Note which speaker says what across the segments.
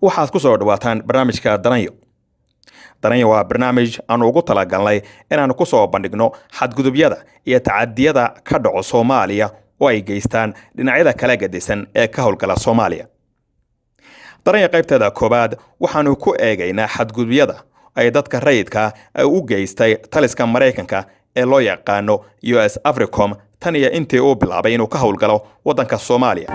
Speaker 1: waxaad ku soo dhawaataan barnaamijka Daranyo. Daranyo waa barnaamij aan ugu talagalnay inaan ku soo bandhigno xadgudubyada iyo tacadiyada ka dhaco Soomaaliya oo ay geystaan dhinacyada kala gedisan ee ka howlgala Soomaaliya. Daranyo qaybteeda koobaad waxaanu ku eegaynaa xadgudubyada ay dadka rayidka u geystay taliska Mareykanka ee loo yaqaano US Africom tan iyo intii uu bilaabay inuu ka howlgalo wadanka Soomaaliya.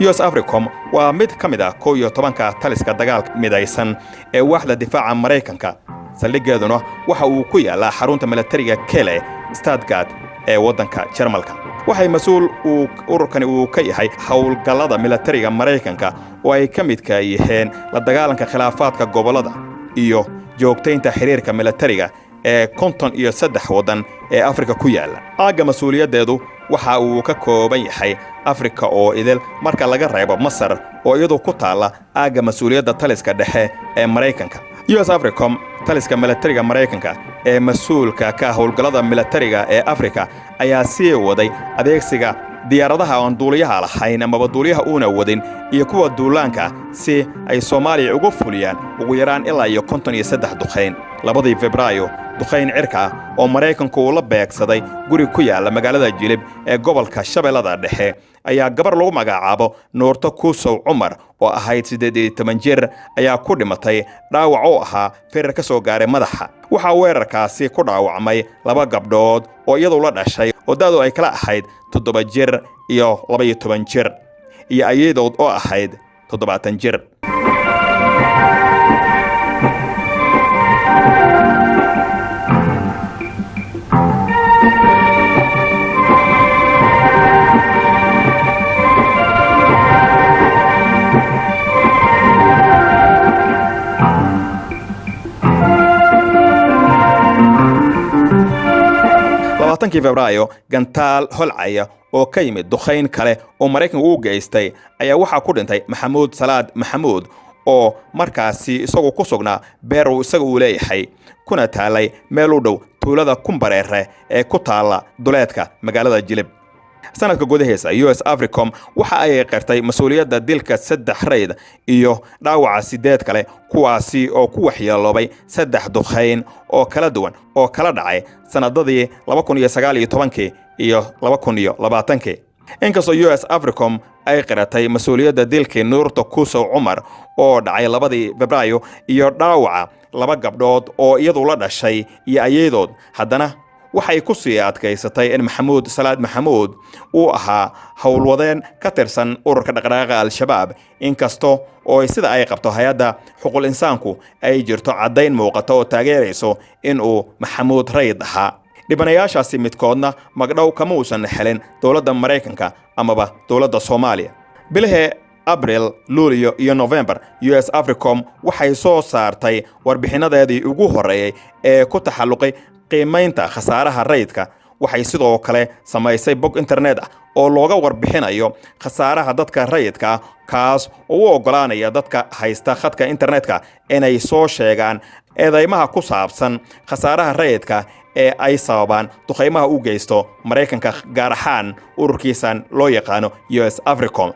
Speaker 1: US Africom waa mid ka mid ah 11 taliska dagaalka midaysan ee waaxda difaaca Mareykanka. Saldhigeeduna waxa uu ku yaalaa xarunta militariga Kele Stuttgart ee wadanka Jarmalka. Waxay mas'uul ururkani uu ka yahay howlgallada militariga Mareykanka oo ay ka mid ka yihiin la dagaalanka khilaafaadka gobolada iyo joogteynta xiriirka militariga ee 53 wadan ee Afrika ku yaala. Aaga mas'uuliyadeedu waxa uu ka kooban yahay Afrika oo idil marka laga reebo Masar oo iyadu ku taala aaga mas'uuliyadda taliska dhexe ee Mareykanka. US Africom taliska militariga Mareykanka ee mas'uulka ka howlgallada militariga ee Afrika ayaa sii waday adeegsiga diyaaradaha aan duuliyaha lahayn ama duuliyaha una wadin iyo kuwa duulaanka si ay Soomaaliya ugu fuliyaan ugu yaraan ilaa 53 duqeyn. 2 Febraayo duqeyn cirka oo Mareykanku uu la beegsaday guri ku yaala magaalada Jilib ee gobolka Shabeellada Dhexe ayaa gabar lagu magacaabo Nuurto Kuusow Cumar oo ahayd 18 jir ayaa ku dhimatay dhaawac oo ahaa feerar ka soo gaaray madaxa. Waxa weerarkaasi ku dhaawacmay 2 gabdhood oo iyadu la dhashay oo daadu ay kala ahayd 7 jir iyo 12 jir iyo ayadood oo ahayd 70 jir. Febraayo gantaal holcaya oo ka yimid duqeyn kale oo Mareykanku u geystay ayaa waxa ku dhintay Maxamuud Salaad Maxamuud oo markaasi isagu ku sugnaa beer uu isagu leeyahay kuna taalay meel u dhow tuulada Kumbareere ee ku taala duleedka magaalada Jilib. sanadka gudaheesa US Africom waxa ay qirtay mas'uuliyadda dilka 3 rayd iyo dhaawaca 8 kale kuwaasi oo ku waxyeeloobay 3 duqeyn oo kala duwan oo kala dhacay sanadadii 2019 iyo 2020. inkastoo US Africom ay qiratay mas'uuliyadda dilka Nuurto Kuusow Cumar oo dhacay 2 Febraayo iyo dhaawaca 2 gabdhood oo iyadu la dhashay iyo ayadood, haddana waxay ku sii adkaysatay in Maxamuud Salaad Maxamuud uu ahaa howlwadeen ka tirsan ururka dhaqdhaqaaqa Al-Shabaab inkastoo oo sida ay qabto hay'adda xuquuqul insaanku ay jirto cadayn muuqato oo taageerayso in uu Maxamuud rayd ahaa. dhibanayaashaasi midkoodna magdhow kama uusan helin dowladda Mareykanka amaba dowladda Soomaaliya. bilaha Abriil, Luulyo iyo November US Africom waxay soo saartay warbixinadeedii ugu horeeyay ee ku taxalluqay qiimaynta khasaaraha raydka. waxay sidoo kale samaysay bog internet ah oo looga warbixinayo khasaaraha dadka rayidka kaas oo u ogolaanaya dadka haysta khadka internetka inay soo sheegaan eedeymaha ku saabsan khasaaraha rayidka ee ay sababaan duqeymaha u geysto Mareykanka gaar ahaan ururkiisan loo yaqaano US Africom.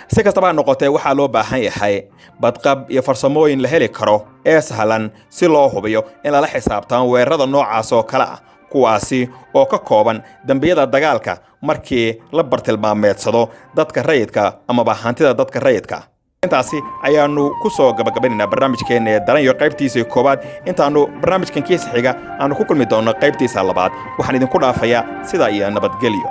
Speaker 1: si kastaba noqotee waxaa loo baahan yahay badqab iyo farsamooyin la heli karo ee sahlan si loo hubiyo in la xisaabtamo weerarada noocaas oo kala ah kuwaasi oo ka kooban dambiyada dagaalka markii la bartilmaameedsado dadka rayidka ama hantida dadka rayidka. intaasi ayaanu ku soo gabagabaynaa barnaamijkeena ee Daranyo qaybtiisa koobaad. intaanu barnaamijkan kiisa xiga aanu ku kulmi doono qaybtiisa labaad waxaan idinku dhaafayaa sida iyo nabadgelyo.